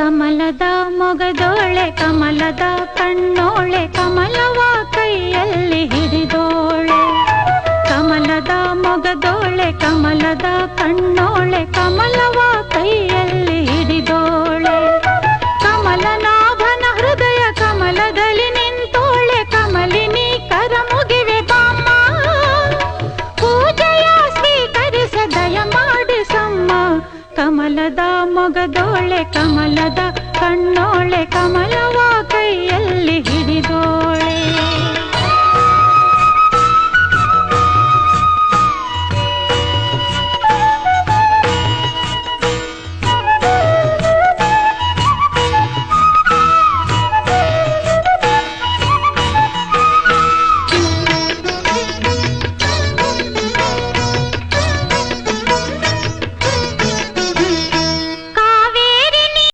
ಕಮಲದ ಮೊಗದೋಳೆ ಕಮಲದ ಕಣ್ಣೋಳೆ ಕಮಲವ ಕೈಯಲ್ಲಿ ಹಿಡಿದೋಳೆ ಕಮಲದ ಮೊಗದೋಳೆ ಕಮಲದ ಕಣ್ಣೋಳೆ ಕಮಲವ ಕೈಯಲ್ಲಿ ಹಿಡಿದೋಳೆ ಕಮಲನಾಭನ ಹೃದಯ ಕಮಲದಲ್ಲಿ ನಿಂತೋಳೆ ಕಮಲಿನಿ ಕರ ಮುಗಿವೆ ಬಾಮ್ಮ ಪೂಜೆಯ ಸ್ವೀಕರಿಸ ದಯ ಮಾಡಿಸಮ್ಮ ಕಮಲದ ಮೊಗದೋಳೆ ಕಮಲದ ಕಣ್ಣೋಳೆ ಕಮಲವ ಕೈಯಲ್ಲಿ ಹಿಡಿದೋಳೆ